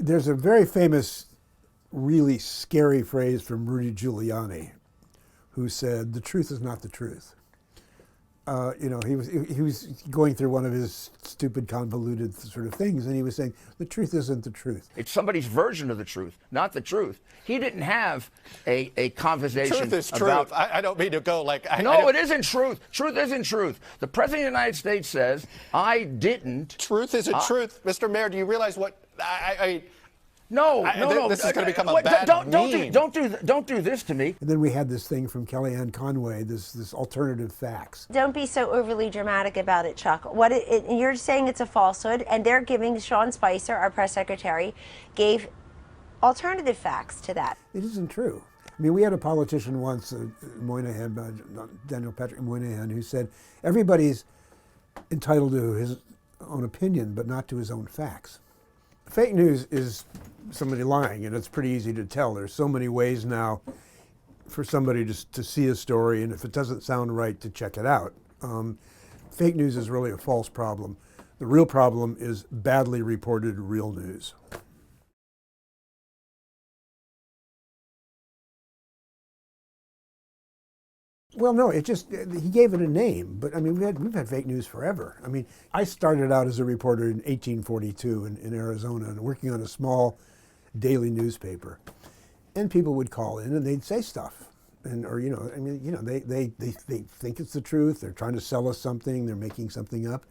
There's a very famous, really scary phrase from Rudy Giuliani, who said, "The truth is not the truth." He was going through one of his stupid, convoluted sort of things, and he was saying, the truth isn't the truth. It's somebody's version of the truth, not the truth. He didn't have a conversation Truth is about... truth. I don't mean to go like... No, it isn't truth. Truth isn't truth. The President of the United States says, I didn't... Truth isn't truth. Mr. Mayor, do you realize what... No. This is going to become a bad meme. Don't do this to me. And then we had this thing from Kellyanne Conway, this alternative facts. Don't be so overly dramatic about it, Chuck. You're saying it's a falsehood, and they're giving Sean Spicer, our press secretary, gave alternative facts to that. It isn't true. I mean, we had a politician once, Moynihan, Daniel Patrick Moynihan, who said, everybody's entitled to his own opinion, but not to his own facts. Fake news is somebody lying, and it's pretty easy to tell. There's so many ways now for somebody to see a story, and if it doesn't sound right, to check it out. Fake news is really a false problem. The real problem is badly reported real news. Well, no, he gave it a name, but I mean, we've had fake news forever. I mean, I started out as a reporter in 1842 in Arizona and working on a small daily newspaper. And people would call in and they'd say stuff. They think it's the truth, they're trying to sell us something, they're making something up.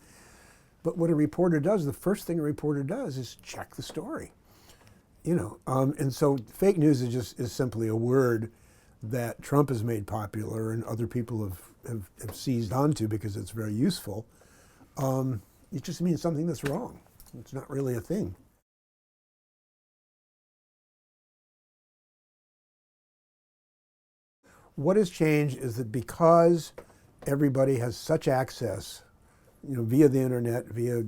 But what a reporter does, the first thing a reporter does is check the story. And so fake news is simply a word that Trump has made popular and other people have seized onto because it's very useful. It just means something that's wrong. It's not really a thing. What has changed is that because everybody has such access, via the internet, via,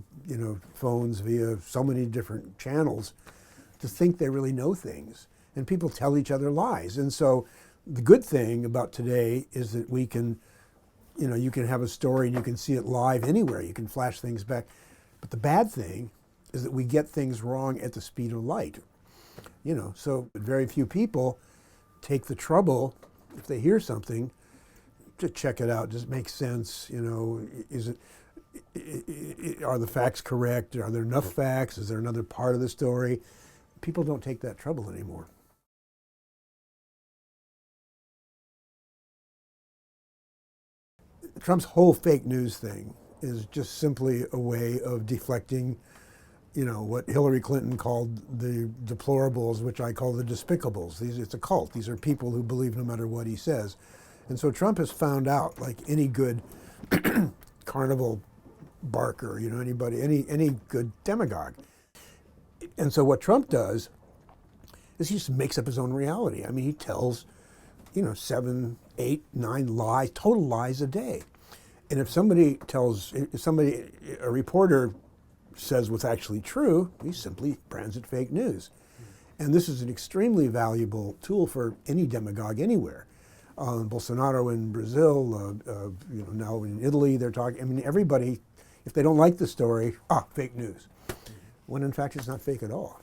phones, via so many different channels, to think they really know things. And people tell each other lies. And so the good thing about today is that we can, you can have a story and you can see it live anywhere. You can flash things back. But the bad thing is that we get things wrong at the speed of light. So very few people take the trouble, if they hear something, to check it out. Does it make sense? Are the facts correct? Are there enough facts? Is there another part of the story? People don't take that trouble anymore. Trump's whole fake news thing is just simply a way of deflecting, what Hillary Clinton called the deplorables, which I call the despicables. It's a cult. These are people who believe no matter what he says. And so Trump has found out, like any good carnival barker, any good demagogue. And so what Trump does is he just makes up his own reality. I mean, he tells 7, 8, 9 lies, total lies a day. And if a reporter says what's actually true, he simply brands it fake news. And this is an extremely valuable tool for any demagogue anywhere. Bolsonaro in Brazil, now in Italy, they're talking, everybody, if they don't like the story, fake news. When in fact it's not fake at all.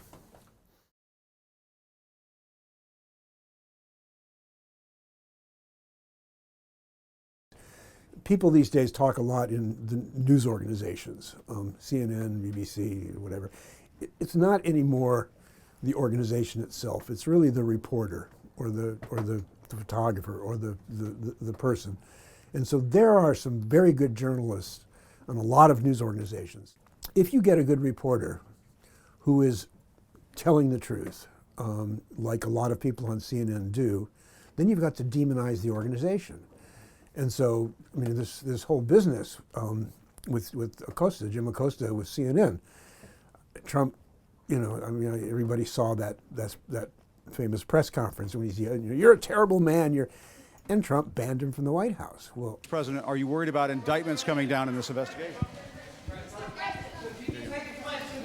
People these days talk a lot in the news organizations, CNN, BBC, whatever. It's not anymore the organization itself. It's really the reporter or the photographer or the person. And so there are some very good journalists on a lot of news organizations. If you get a good reporter who is telling the truth, like a lot of people on CNN do, then you've got to demonize the organization. And so, this whole business with Acosta, Jim Acosta with CNN, Trump, everybody saw that famous press conference when he said, "You're a terrible man." And Trump banned him from the White House. Well, President, are you worried about indictments coming down in this investigation?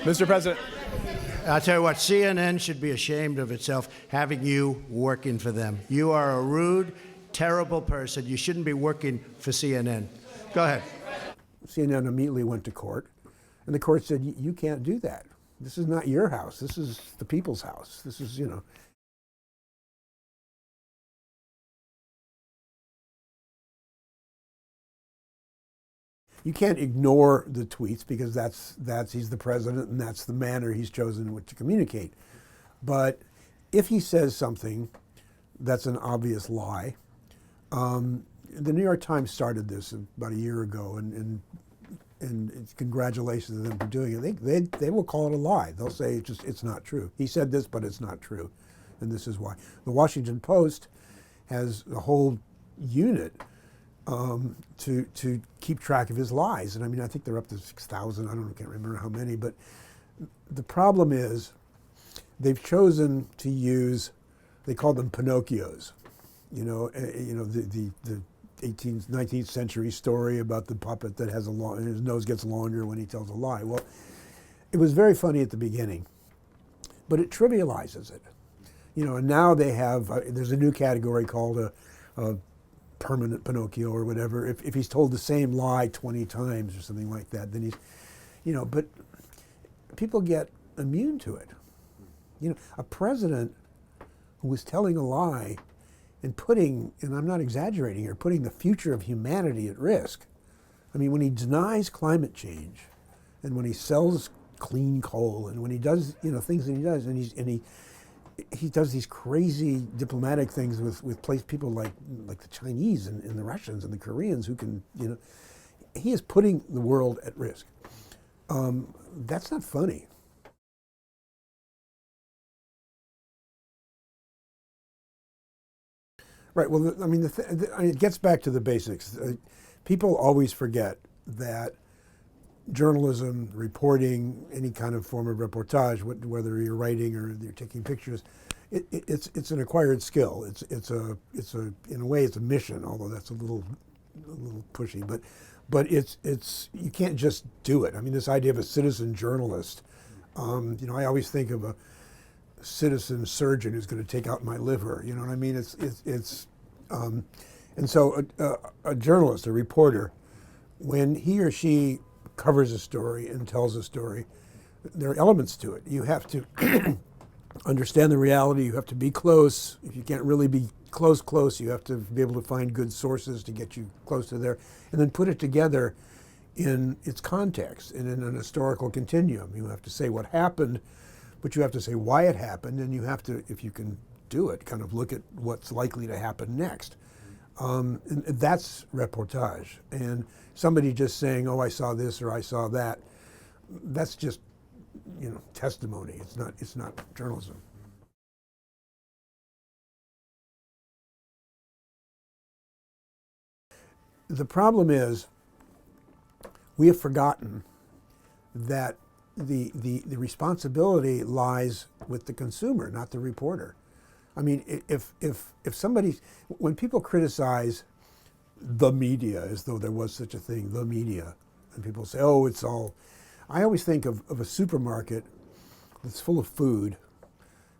Mr. President. I'll tell you what, CNN should be ashamed of itself having you working for them. You are a rude, terrible person. You shouldn't be working for CNN. Go ahead. CNN immediately went to court, and the court said, you can't do that. This is not your house. This is the people's house. This is, you know. You can't ignore the tweets because he's the president and that's the manner he's chosen to communicate. But if he says something that's an obvious lie, the New York Times started this about a year ago, and congratulations to them for doing it. They will call it a lie. They'll say it's not true. He said this, but it's not true, and this is why. The Washington Post has a whole unit to keep track of his lies, and I mean I think they're up to 6,000. I can't remember how many, but the problem is they've chosen to use, they call them Pinocchios. The 18th, 19th century story about the puppet that has his nose gets longer when he tells a lie. Well, it was very funny at the beginning, but it trivializes it. And now they have, there's a new category called a permanent Pinocchio or whatever. If he's told the same lie 20 times or something like that, then he's, but people get immune to it. A president who was telling a lie and putting, and I'm not exaggerating here, putting the future of humanity at risk. I mean, when he denies climate change, and when he sells clean coal, and when he does, things that he does, and he does these crazy diplomatic things with people like the Chinese and the Russians and the Koreans who can, he is putting the world at risk. That's not funny. Right. Well, I mean, it gets back to the basics. People always forget that journalism, reporting, any kind of form of reportage, whether you're writing or you're taking pictures, it's an acquired skill. It's in a way it's a mission, although that's a little pushy. But it's you can't just do it. I mean, this idea of a citizen journalist. I always think of a citizen surgeon who's going to take out my liver. You know what I mean? And so a journalist, a reporter, when he or she covers a story and tells a story, there are elements to it. You have to understand the reality. You have to be close. If you can't really be close, you have to be able to find good sources to get you close to there, and then put it together in its context and in an historical continuum. You have to say what happened, but you have to say why it happened, and you have to, if you can do it, kind of look at what's likely to happen next. And that's reportage. And somebody just saying, oh, I saw this or I saw that, that's just, testimony. It's not journalism. The problem is we have forgotten that the responsibility lies with the consumer, not the reporter. I mean, if somebody, when people criticize the media as though there was such a thing, the media, and people say, oh, it's all, I always think of a supermarket that's full of food,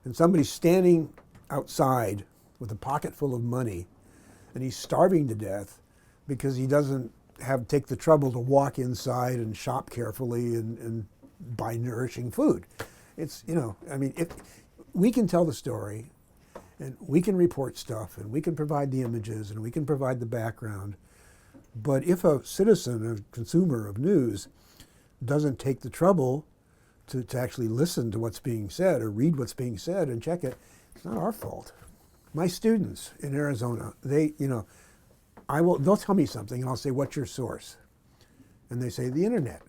and somebody's standing outside with a pocket full of money, and he's starving to death because he doesn't take the trouble to walk inside and shop carefully and buy nourishing food. It's, I mean, if we can tell the story, and we can report stuff, and we can provide the images, and we can provide the background, but if a citizen, a consumer of news, doesn't take the trouble to actually listen to what's being said or read what's being said and check it, it's not our fault. My students in Arizona, they'll tell me something, and I'll say, what's your source? And they say, the internet.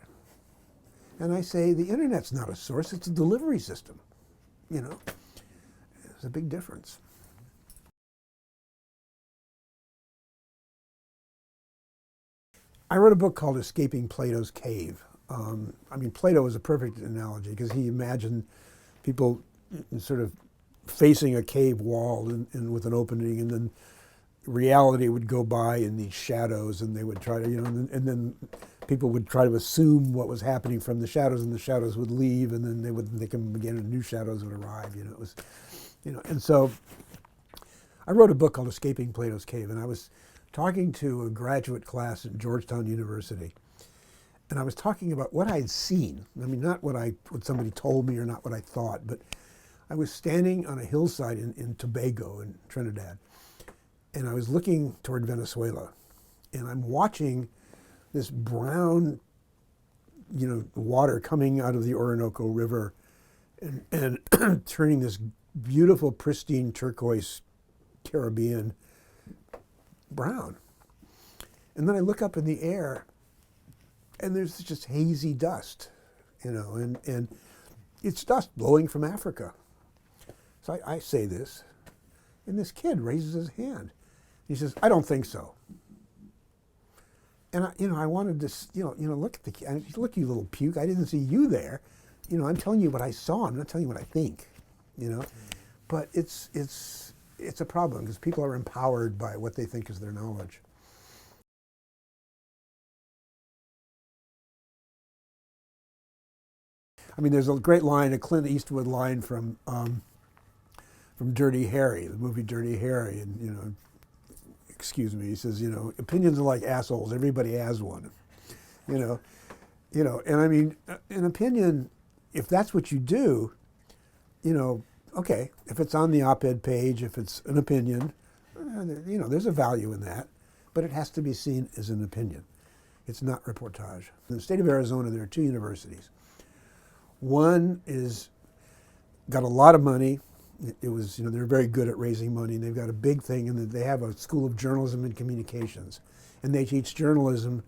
And I say, the internet's not a source, it's a delivery system. There's a big difference. I wrote a book called Escaping Plato's Cave. I mean, Plato is a perfect analogy because he imagined people sort of facing a cave wall and with an opening, and then reality would go by in these shadows, and they would try to, and then people would try to assume what was happening from the shadows, and the shadows would leave, and then they come again, and new shadows would arrive. It was, and so I wrote a book called Escaping Plato's Cave, and I was talking to a graduate class at Georgetown University, And I was talking about what I'd seen. I mean, not what somebody told me or not what I thought, but I was standing on a hillside in Tobago, in Trinidad, and I was looking toward Venezuela, and I'm watching this brown, water coming out of the Orinoco River and turning this beautiful, pristine turquoise Caribbean brown. And then I look up in the air, and there's just hazy dust, and it's dust blowing from Africa. So I say this, and this kid raises his hand. He says, "I don't think so." And I wanted to, look at the kid. Look, you little puke. I didn't see you there. I'm telling you what I saw. I'm not telling you what I think. But it's a problem because people are empowered by what they think is their knowledge. I mean, there's a great line, a Clint Eastwood line from Dirty Harry, the movie Dirty Harry, and excuse me, he says, opinions are like assholes. Everybody has one, and I mean, an opinion, if that's what you do, okay, if it's on the op-ed page, if it's an opinion, there's a value in that, but it has to be seen as an opinion. It's not reportage. In the state of Arizona, there are 2 universities. One is got a lot of money. It was, they're very good at raising money, and they've got a big thing, and they have a school of journalism and communications, and they teach journalism,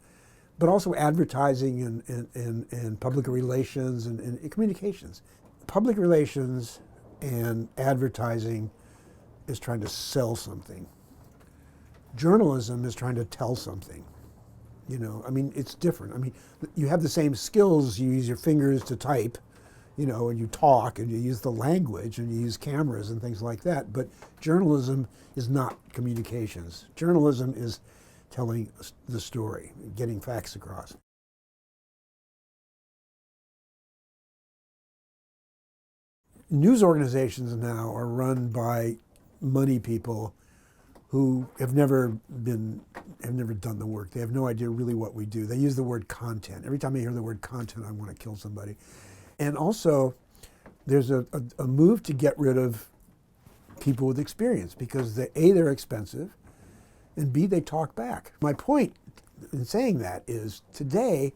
but also advertising and public relations and communications. Public relations and advertising is trying to sell something. Journalism is trying to tell something. I mean, it's different. I mean, you have the same skills. You use your fingers to type, and you talk, and you use the language, and you use cameras and things like that. But journalism is not communications. Journalism is telling the story, getting facts across. News organizations now are run by money people who have never done the work. They have no idea really what we do. They use the word content. Every time I hear the word content, I want to kill somebody. And also, there's a move to get rid of people with experience because they're expensive, and B, they talk back. My point in saying that is today,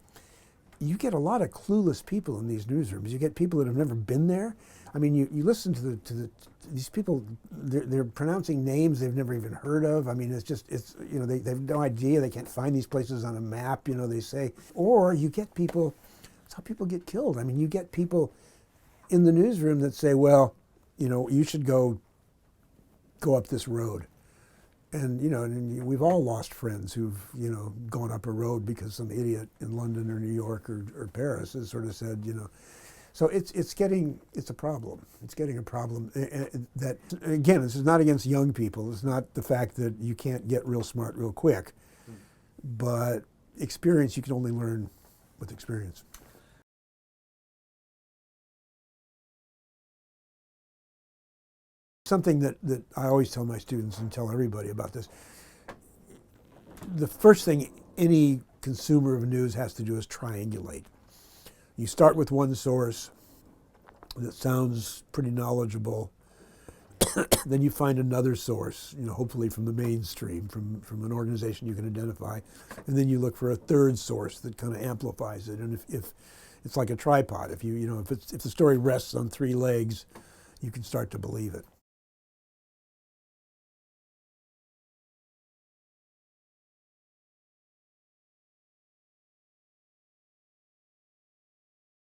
you get a lot of clueless people in these newsrooms. You get people that have never been there. I mean, you listen to these people. They're pronouncing names they've never even heard of. I mean, they have no idea. They can't find these places on a map. They say, or you get people. That's how people get killed. I mean, you get people in the newsroom that say, well, you should go up this road. And we've all lost friends who've gone up a road because some idiot in London or New York or Paris has sort of said, So it's a problem. It's getting a problem that, again, this is not against young people. It's not the fact that you can't get real smart real quick, but experience you can only learn with experience. Something that I always tell my students and tell everybody about this, the first thing any consumer of news has to do is triangulate. You start with one source that sounds pretty knowledgeable, then you find another source, hopefully from the mainstream, from an organization you can identify, and then you look for a third source that kind of amplifies it. And if it's like a tripod, if the story rests on 3 legs, you can start to believe it.